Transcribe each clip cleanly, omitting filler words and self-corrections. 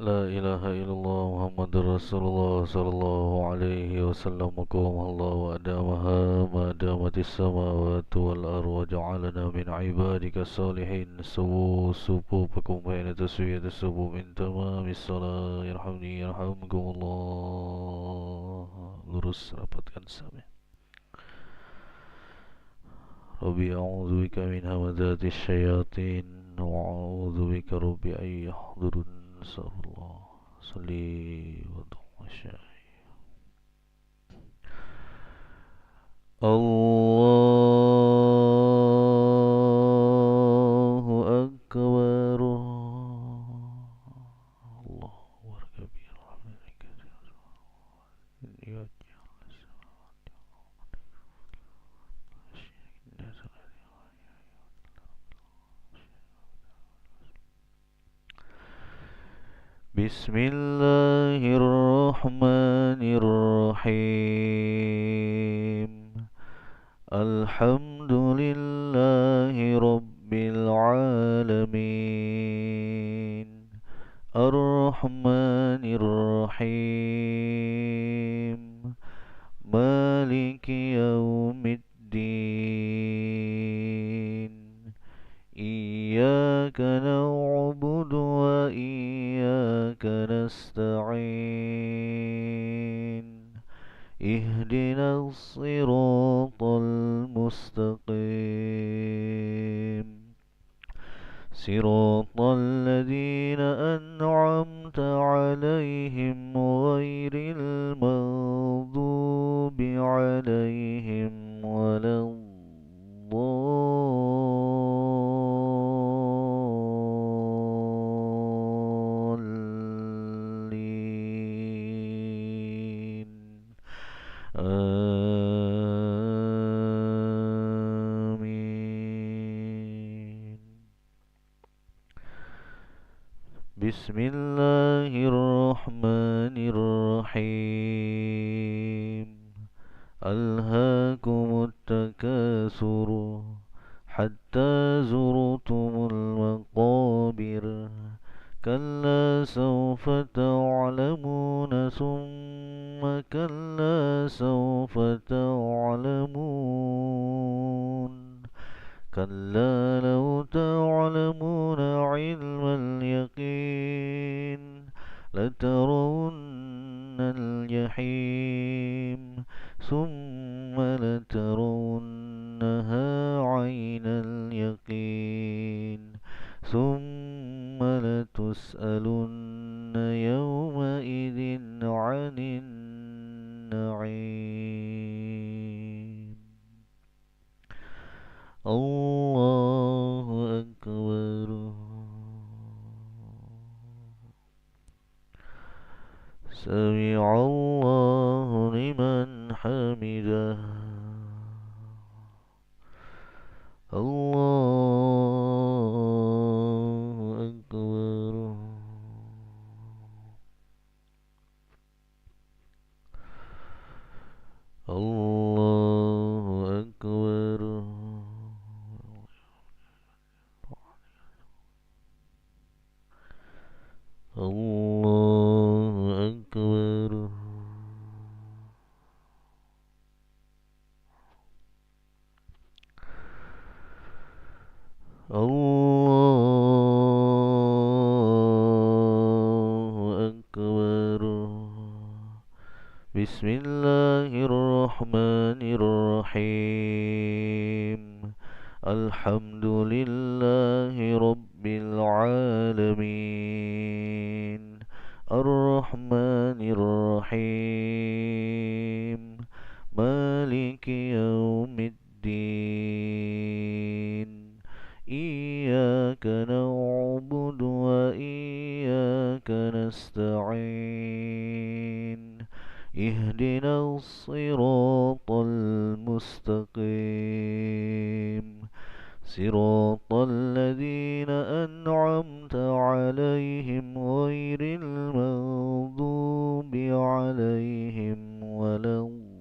لا إله إلا الله محمد رسول الله صلى الله عليه وسلم قوم الله وأدامها ما دامت السماوات والأرض وجعلنا من عبادك الصالحين سووا صفوفكم بين تسوية الصفوف من تمام الصلاة يرحمني يرحمكم الله. Lurus rapatkan sampai. Rabbi a'udzu bika min hamazati syayatin wa a'udzu bika rabbi ay yahdurun. Sallallahu salli wa sallim. Allahu akbar. Allahu akbar. Bismillahirrahmanirrahim. Alhamdulillahi rabbil alamin. Ar-Rahmanir-Rahim. Maliki yaumiddin. Iyyaka na'budu wa iyyaka nasta'in. Ihdinas siratal mustaqim. Siratal ladzina an'amta 'alaihim ghairil maghdubi 'alaihim waladdallin. Amin. Bismillahirrahmanirrahim. Alhaakumut takasur hatta zurtumul maqabir. Kalla sawfa ta'lamuna thumma kalla sawfa ta'lamun. Kalla law ta'lamuna 'ilmal yaqin latarawunnal jahim thumma latarawunnaha 'ainal yaqin thumma latus'alunna yawma'idhin 'anin na'im. Allahu akbar. Sami'allahu liman hamidah. Allahu akbar. Allahu akbar. Allahu akbar. Allahu akbar. Bismillahirrahmanirrahim. Alhamdulillahi rabbil alamin. Ar-Rahmanir-Rahim. Maliki yaumiddin. Iyyaka na'budu wa iyyaka nasta'in. Ihdinas siratal mustaqim. Siratal ladzina an'amta 'alaihim ghairil maghdubi 'alaihim waladdallin.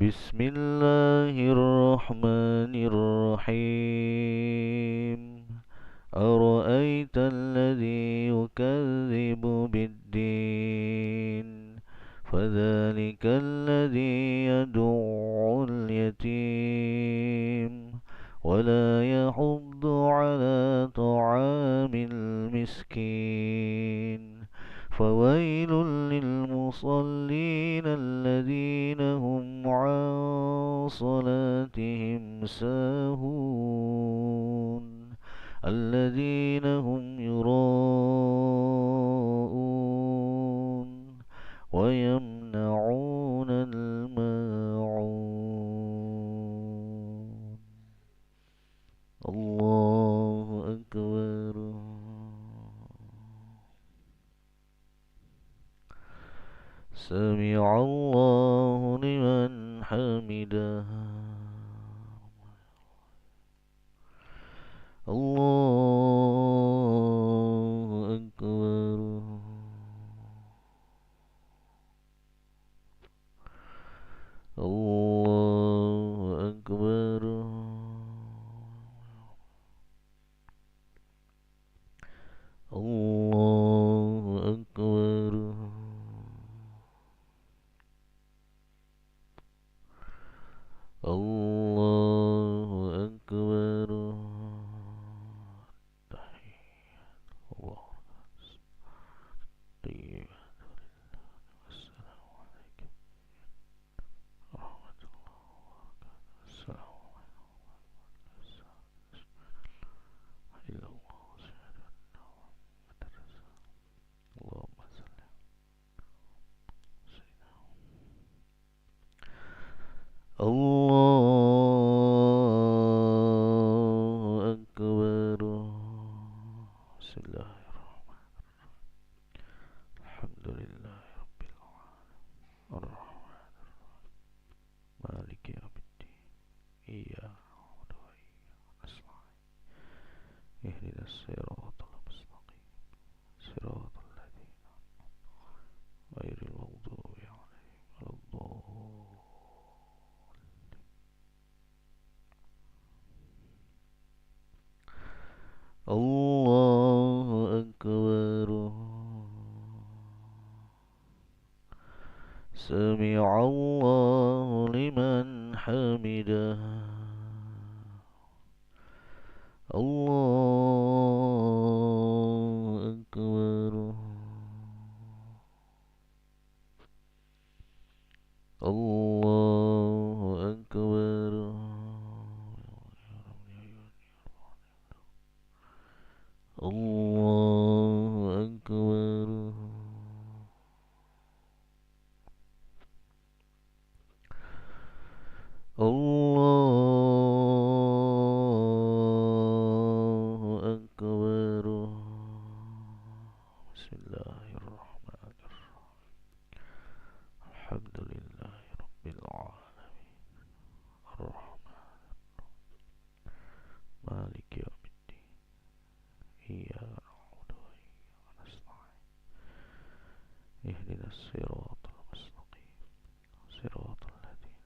بسم الله الرحمن الرحيم أرأيت الذي يكذب بالدين فذلك الذي يدع اليتيم ولا يحض على طعام المسكين فويل للمصلين الذين هم عن صلاتهم ساهون الذين هم يراءون ويمنعون الماعون الله أكبر سمع الله لمن حمده الله أكبر الله أكبر الله أكبر الله أكبر الله طيب السلام عليكم ورحمة الله وبركاته السلام إلا الله أشهد أن محمدا رسول الله اللهم صل على سيدنا الله أكبر بسم الله الرحمن الحمد لله رب العالمين الرحمن مالك يوم الدين إياك نعبد وإياك نستعين اهدنا الصراط المستقيم صراط الذين غير المغضوب عليهم ولا الضالين الله أكبر سمع الله لمن حمده الله أكبر الله أكبر الله أكبر الله أكبر بسم الله الرحمن الرحيم الحمد لله رب العالمين الرحمن مالك يوم الدين إياك نعبد وإياك نستعين اهدنا الصراط المستقيم صراط الذين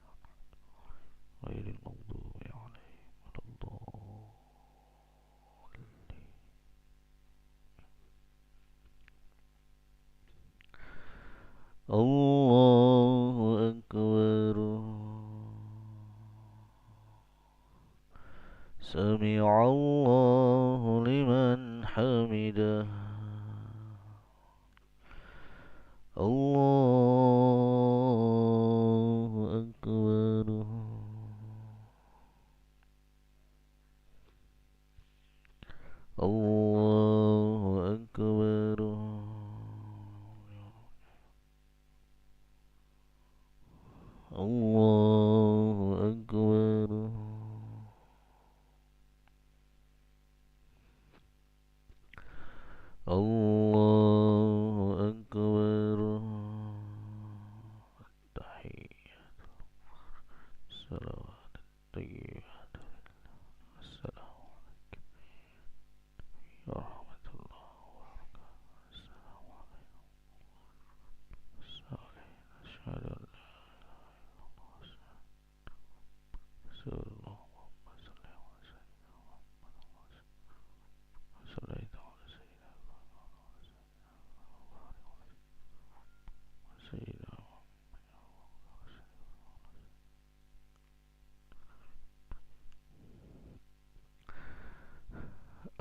غير المغضوب عليهم ولا الضالين الله أكبر سمع الله لمن حمده الله أكبر الله أكبر الله أكبر الله أكبر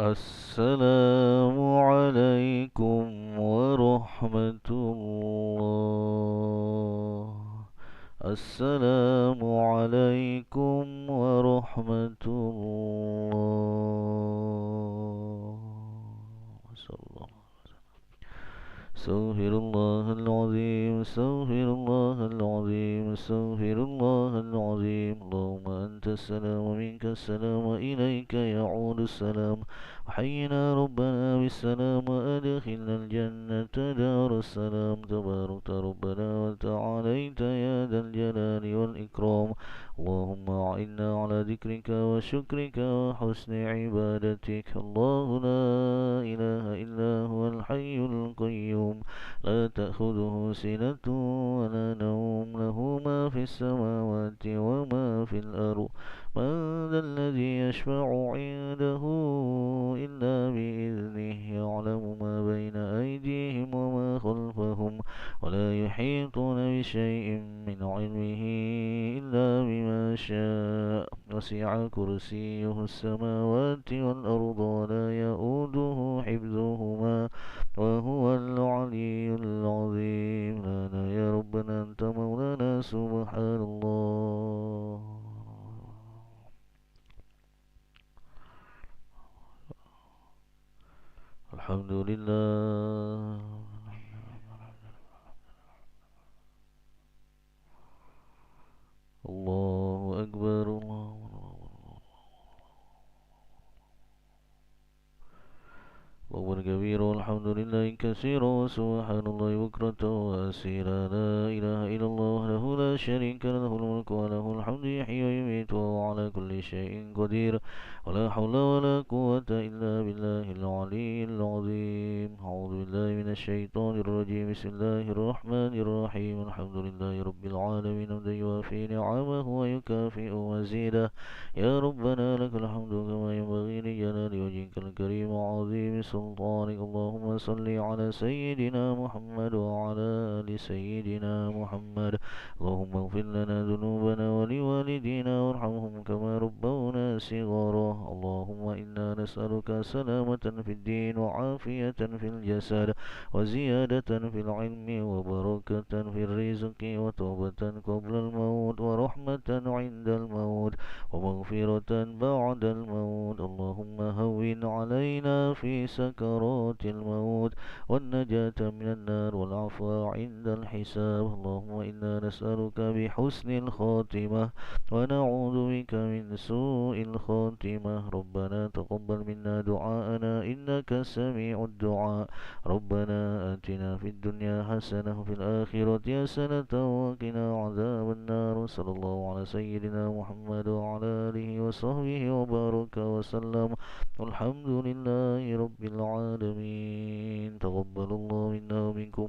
السلام عليكم ورحمة الله. السلام عليكم ورحمة الله. صلى الله. استغفر الله العظيم، استغفر الله العظيم، استغفر الله العظيم. اللهم أنت السلام ومنك السلام وإليك يعود السلام. وحينا ربنا بالسلام وأدخلنا الجنة دار السلام. تباركت ربنا وتعاليت يا ذا الجلال والإكرام. اللهم أعنا على ذكرك وشكرك وحسن عبادتك. الله لا إله إلا هو الحي القيوم، لا تأخذه سنة ولا نوم، له ما في السماوات وما في الأرض. من ذا الذي يشفع عنده إلا بإذنه، يعلم ما بين أيديهم وما خلفهم، ولا يحيطون بشيء من علمه إلا بما شاء. وسع كرسيه السماوات والأرض ولا يؤوده حفظهما وهو العلي العظيم. لنا يا ربنا أنت مولانا، سبحان الله. الحمد لله. الله أكبر، الله أكبر كبير، والحمد لله كثيرا، وسبحان الله بكرة وأسيرا. لا إله إلا الله وحده لا شريك له، له الملك وله الحمد، يحيي ويميت وهو على كل شيء قدير. ولا حول ولا قوة إلا بالله العلي العظيم. أعوذ بالله من الشيطان الرجيم. بسم الله الرحمن الرحيم. الحمد لله رب العالمين، حمدا يوافي نعمه ويكافئ مزيده. يا ربنا لك الحمد كما ينبغي لجلال وجهك الكريم وعظيم سلطانك. اللهم صل على سيدنا محمد وعلى آل سيدنا محمد. اللهم اغفر لنا ذنوبنا ولوالدينا وارحمهم كما ربونا صغارا. اللهم إنا نسألك سلامة في الدين وعافية في الجسد وزيادة في العلم وبركة في الرزق وتوبة قبل الموت ورحمة عند الموت ومغفرة بعد الموت. اللهم هون علينا في سكرات الموت والنجاة من النار والعفو عند الحساب. اللهم إنا نسألك بحسن الخاتمة ونعوذ بك من سوء الخاتمة. ربنا تقبل منا دعاءنا إنك سميع الدعاء. ربنا آتنا في الدنيا حسنة وفي الآخرة حسنة وقنا عذاب النار. صلى الله على سيدنا محمد وعلى آله وصحبه وبارك وسلم. والحمد لله رب العالمين. تقبل الله منا ومنكم.